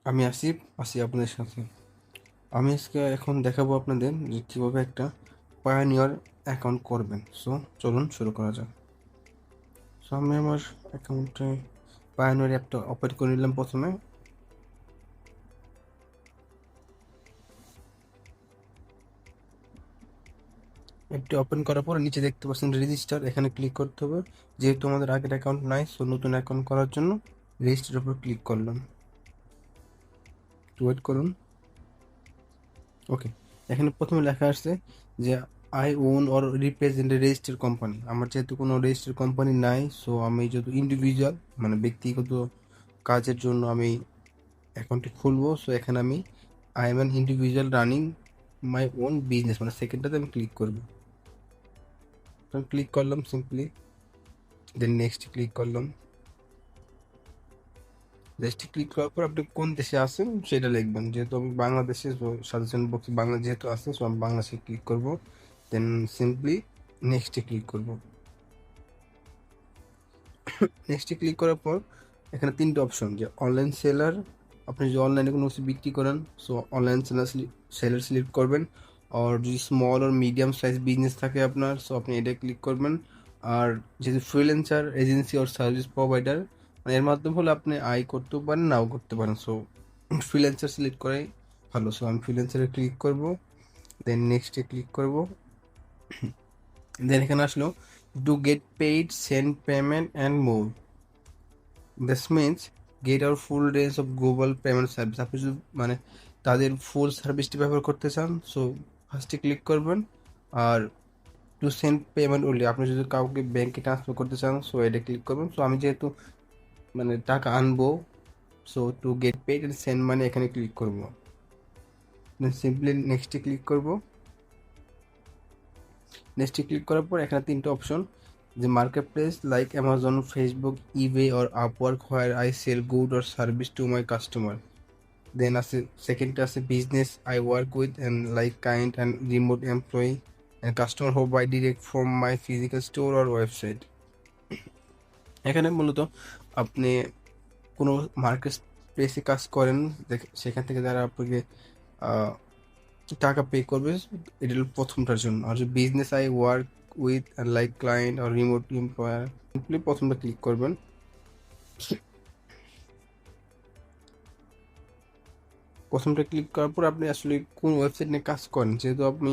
আমি আসিফ আছি আপনাদের সাথে। আমি আজকে এখন দেখাবো আপনাদের যে কীভাবে একটা পায়োনিয়ার অ্যাকাউন্ট করবেন। সো চলুন শুরু করা যাক। সো আমি আমার অ্যাকাউন্টে পায়োনিয়ার অ্যাপটা ওপেন করে নিলাম। প্রথমে অ্যাপটি ওপেন করার পর নিচে দেখতে পাচ্ছেন রেজিস্টার, এখানে ক্লিক করতে হবে। যেহেতু আমাদের আগের অ্যাকাউন্ট নাই, সো নতুন অ্যাকাউন্ট করার জন্য রেজিস্টারের উপর ক্লিক করলাম। ওয়েট করুন। ওকে, এখানে প্রথমে লেখা আসছে যে I own or represent a registered company. আমার যেহেতু কোনো রেজিস্টার্ড কোম্পানি নাই, সো আমি যেহেতু ইন্ডিভিজুয়াল মানে ব্যক্তিগত কাজের জন্য আমি অ্যাকাউন্টটি খুলবো। সো এখানে আমি I am an individual running my own business মানে সেকেন্ডটাতে আমি ক্লিক করবো। আমি ক্লিক করলাম সিম্পলি, দেন নেক্সট ক্লিক করলাম। দেশটি ক্লিক করার পর আপনি কোন দেশে আছেন সেটা লিখবেন। যেহেতু আমি বাংলাদেশে, সাজেশন বক্সে বাংলা যেহেতু আছে, সো আমি বাংলাদেশে ক্লিক করবো। দেন সিম্পলি নেক্সটে ক্লিক করব। নেক্সটে ক্লিক করার পর এখানে তিনটে অপশন, যে অনলাইন সেলার, আপনি যদি অনলাইনে কোনো কিছু বিক্রি করেন সো অনলাইন সেলার সিলেক্ট করবেন। আর যদি স্মল আর মিডিয়াম সাইজ বিজনেস থাকে আপনার, সো আপনি এটা ক্লিক করবেন। আর যদি ফ্রিল্যান্সার এজেন্সি আর সার্ভিস প্রোভাইডার, মানে এর মাধ্যমে হলে আপনি আয় করতেও পারেন নাও করতে পারেন। সো ফ্রিল্যান্সার সিলেক্ট করাই ভালো। সো আমি ফ্রিল্যান্সারে ক্লিক করব, দেন নেক্সটে ক্লিক করব। দেন এখানে আসলো to get paid send payment and more. This means gate hour full range of global payment service. আপনি যদি মানে তাদের ফুল সার্ভিসটি ব্যবহার করতে চান, সো ফার্স্টে ক্লিক করবেন। আর টু সেন্ড পেমেন্ট ওনলি, আপনি যদি কাউকে ব্যাংকে ট্রান্সফার করতে চান, সো এটা ক্লিক করবেন। সো আমি যেহেতু মানে টাকা আনবো, so to get paid and send money এখানে ক্লিক করবো। দেন সিম্পলি নেক্সটে ক্লিক করবো। নেক্সটে ক্লিক করার পর এখানে তিনটে অপশন, যে market place like Amazon, Facebook, eBay or Upwork where I sell good or service to my customer. Then আছে সেকেন্ডটা আছে business I work with and like kind and remote employee and customer who buy direct from my physical store or website. এখানে মূলত আপনি কোনো market প্লেসে কাজ করেন, সেখান থেকে যারা আপনাকে টাকা পে করবে, এটা হলো প্রথমটার জন্য। আর যদি business I work with like client আর রিমোট এমপ্লয়ার, সিম্পলি প্রথমটা ক্লিক করবেন। প্রথমটা ক্লিক করার পর আপনি আসলে কোন ওয়েবসাইট নিয়ে কাজ করেন, যেহেতু আপনি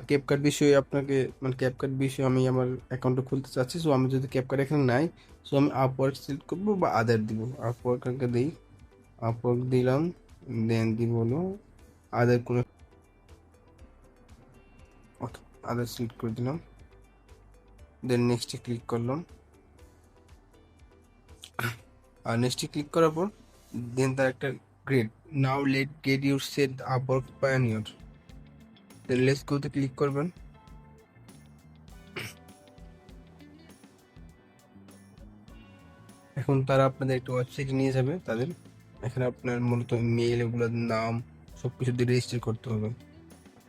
ক্যাপকাট বিষয়ে আপনাকে মানে ক্যাপকাট বিষয়ে আমি আমার অ্যাকাউন্টটা খুলতে চাচ্ছি। সো আমি যদি ক্যাপকাট এখানে নাই, সো আমি আপওয়ার্ক সিলেক্ট করবো বা আদার দিব। আপওয়ার্ককে দিই, আপওয়ার্ক দিলাম, দেন দিব হলো আদার কোনো আদার সিলেক্ট করে দিলাম। দেন নেক্সটে ক্লিক করলাম। আর নেক্সটে ক্লিক করার পর দেন তার একটা grade, now let get your set Upwork pioneer. Then let's গোতে ক্লিক করবেন। এখন তারা আপনাদের একটা ওয়েবসাইটে নিয়ে যাবে তাদের। এখানে আপনার মূলত মেল, এগুলোর নাম সব কিছু দিয়ে রেজিস্টার করতে হবে।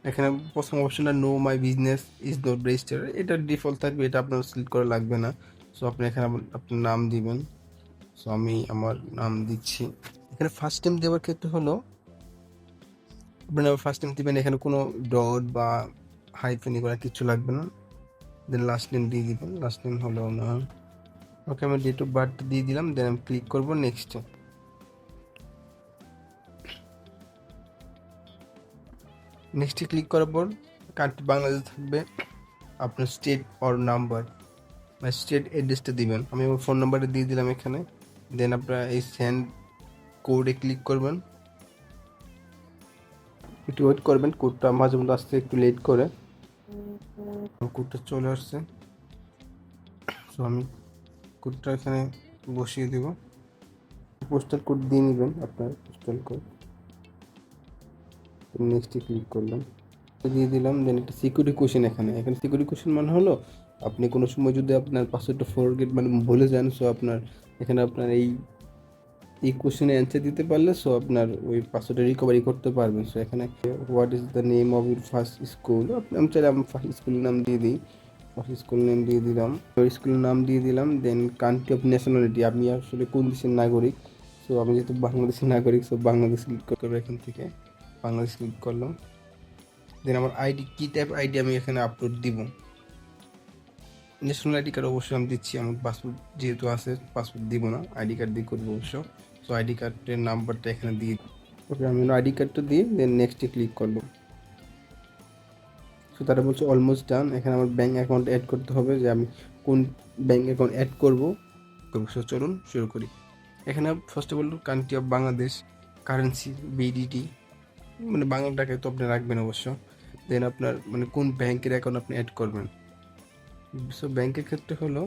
এখানে প্রথম অপশনটা no my business is not register, এটা ডিফল্ট থাকবে, এটা আপনার সিলেক্ট করা লাগবে না। সো আপনি এখানে আপনার নাম দিবেন। সো আমি আমার নাম দিচ্ছি। এখানে ফার্স্ট টাইম দেওয়ার ক্ষেত্রে হলো আপনার ফার্স্ট টাইম দিবেন, এখানে কোনো ডট বা হাইফেন এগুলো কিছু লাগবে না। দেন লাস্ট নেম দিয়ে দিবেন, লাস্ট নেম হলো না। ওকে, আমি ডেট অফ বার্থ দিয়ে দিলাম। দেন আমি ক্লিক করবো নেক্সটে। নেক্সটে ক্লিক করার পর কান্ট্রি বাংলাদেশ থাকবে, আপনার স্টেট অর নাম্বার বা স্টেট অ্যাড্রেসটা দিবেন। আমি আমার ফোন নাম্বারটা দিয়ে দিলাম এখানে। দেন আপনারা এই সেন্ড কোডে ক্লিক করবেন, একটু ওয়েট করবেন, কোডটা মাঝে মধ্যে আসতে একটু লেট করে। কোডটা চলে আসছে, সো আমি কোডটা এখানে বসিয়ে দেব। পোস্টাল কোড দিয়ে নেবেন আপনার পোস্টাল কোড। নেক্সটে ক্লিক করলাম, দিয়ে দিলাম। দেন একটা সিকিউরিটি কোশ্চেন, এখানে সিকিউরিটি কোশ্চেন মানে হলো আপনি কোনো সময় যদি আপনার পাসওয়ার্ডটা ফরগেট মানে ভুলে যান, সো আপনার এখানে আপনার এই কোশ্চেনে অ্যান্সার দিতে পারলে সো আপনার ওই পাসওয়ার্ডটা রিকভারি করতে পারবেন। সো এখানে what is the name of your first school, আমি চাইলে আমার ফার্স্ট স্কুলের নাম দিয়ে দিই। ফার্স্ট স্কুল নেম দিয়ে দিলাম, ওই স্কুলের নাম দিয়ে দিলাম। দেন কান্ট্রি অফ ন্যাশনালিটি, আমি আসলে কোন দেশের নাগরিক, সো সো আমি যেহেতু বাংলাদেশি নাগরিক, সো বাংলাদেশ ক্লিক করবো এখান থেকে, বাংলাদেশ ক্লিক করলাম। দেন আমার আইডি, কী টাইপ আইডি আমি এখানে আপলোড দিব। ন্যাশনাল আইডি কার্ড অবশ্যই আমি দিচ্ছি, আমার পাসপোর্ট যেহেতু আছে পাসপোর্ট দিব না, আইডি কার্ড দিয়ে করবো অবশ্য। সো আইডি কার্ডের নাম্বারটা এখানে দিয়ে, ওকে আমি আইডি কার্ডটা দিয়ে দেন নেক্সটে ক্লিক করলাম। সো তারা বলছে অলমোস্ট ডান। এখানে আমার ব্যাঙ্ক অ্যাকাউন্ট অ্যাড করতে হবে, যে আমি কোন ব্যাঙ্ক অ্যাকাউন্ট অ্যাড করবো। সো চলুন শুরু করি। এখানে first of all country of Bangladesh, currency BDT, মানে বাংলা টাকায় তো আপনি রাখবেন অবশ্য। দেন আপনার মানে কোন ব্যাংকের অ্যাকাউন্ট আপনি অ্যাড করবেন। সো ব্যাংকের ক্ষেত্রে হলো,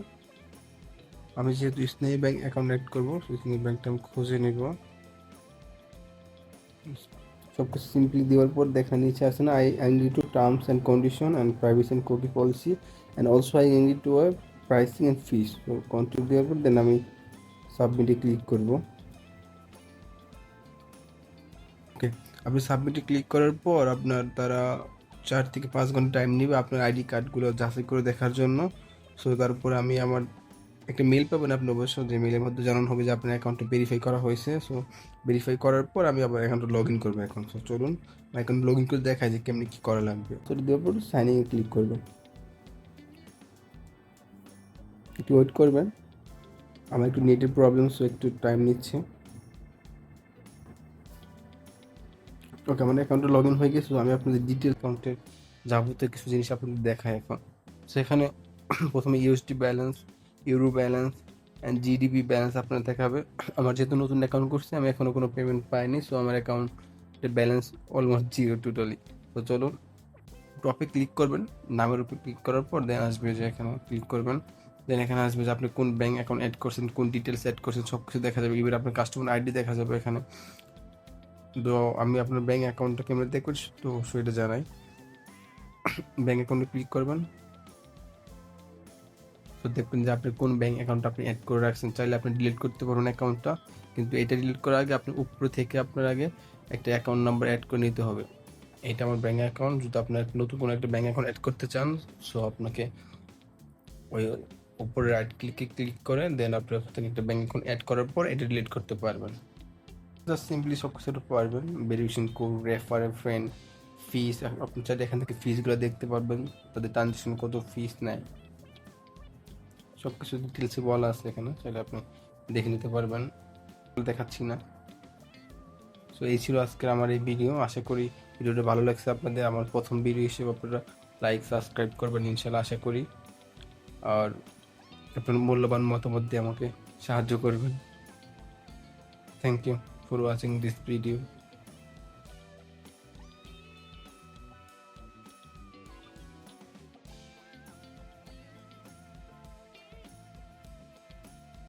আমি যেহেতু স্নেহী ব্যাংক অ্যাকাউন্ট অ্যাড করবো, স্নেহী ব্যাংকটা আমি খুঁজে নেব। সব কিছু সিম্পলি দেওয়ার পর দেখা নিচে আসে না, I agree to terms and condition and privacy and cookie policy and also I agree to pricing and fees. তো কন্টিনিউ দেওয়ার পর দেন আমি সাবমিটে ক্লিক করব। ওকে, আপনি সাবমিটে ক্লিক করার পর আপনার তারা 4 থেকে 5 ঘন্টা টাইম নেবে আপনার আইডি কার্ডগুলো যাচাই করে দেখার জন্য। সো তারপরে আমি আমার একটা মেল পাবেন আপনি অবশ্য, যে মেলের মধ্যে জানানো হবে যে আপনার অ্যাকাউন্টটা ভেরিফাই করা হয়েছে। সো ভেরিফাই করার পর আমি আবার অ্যাকাউন্টে লগ ইন করবো এখন। সো চলুন অ্যাকাউন্ট লগ ইন করে দেখায় যে কেমনি কী করা লাগবে। তো দেওয়ার পর সাইন ইনে ক্লিক করবেন, একটু ওয়েট করবেন, আমার একটু নেটের প্রবলেম, সো একটু টাইম নিচ্ছে। ওকে, আমার অ্যাকাউন্টে লগ ইন হয়ে গেছে। আমি আপনাদের ডিটেল অ্যাকাউন্টের যাবতীয় কিছু জিনিস আপনাদের দেখাই এখন। সেখানে প্রথমে USD balance, euro balance and GDP balance আপনার দেখাবে। আমার যেহেতু নতুন অ্যাকাউন্ট করছি, আমি এখনও কোনো পেমেন্ট পাইনি, সো আমার অ্যাকাউন্টের ব্যালেন্স অলমোস্ট জিরো টোটালি। তো চলুন টপে ক্লিক করবেন, নামের উপর ক্লিক করার পর দেন আসবে যে এখানে ক্লিক করবেন। দেন এখানে আসবে যে আপনি কোন ব্যাঙ্ক অ্যাকাউন্ট অ্যাড করছেন, কোন ডিটেলস অ্যাড করছেন, সব কিছু দেখা যাবে। এবার আপনার কাস্টমার আইডি দেখা যাবে এখানে। তো আমি আপনার ব্যাঙ্ক অ্যাকাউন্টটা কেমন দেখবো, তো সেটা জানাই। ব্যাঙ্ক অ্যাকাউন্টে ক্লিক করবেন, তো দেখবেন যে আপনি কোন ব্যাঙ্ক অ্যাকাউন্ট আপনি অ্যাড করে রাখছেন। চাইলে আপনি ডিলিট করতে পারবেন অ্যাকাউন্টটা, কিন্তু এটা ডিলিট করার আগে আপনি উপরে থেকে আপনার আগে একটা অ্যাকাউন্ট নাম্বার অ্যাড করে নিতে হবে। এটা আমার ব্যাঙ্ক অ্যাকাউন্ট। যদি আপনার নতুন কোনো একটা ব্যাঙ্ক অ্যাকাউন্ট অ্যাড করতে চান, সো আপনাকে ওই উপরে রাইট ক্লিকে ক্লিক করে দেন আপনি ওখান থেকে একটা ব্যাঙ্ক অ্যাকাউন্ট অ্যাড করার পর এটা ডিলিট করতে পারবেন। জাস্ট সিম্পলি সব কিছু পারবেন। Verification code, refer a friend, fees, আপনি চাইলে এখান থেকে ফিসগুলো দেখতে পারবেন, তাদের ট্রানজেকশন কত ফিস নেয়, সব কিছু ডিটেলসে বলা আছে এখানে, চাইলে আপনি দেখে নিতে পারবেন, দেখাচ্ছি না। সো এই ছিল আজকের আমার এই ভিডিও। আশা করি ভিডিওটা ভালো লাগছে আপনাদের। আমার প্রথম ভিডিও হিসেবে আপনারা লাইক সাবস্ক্রাইব করবেন ইনশাল্লাহ, আশা করি। আর আপনার মূল্যবান মতামত দিয়ে আমাকে সাহায্য করবেন। Thank you for watching this video.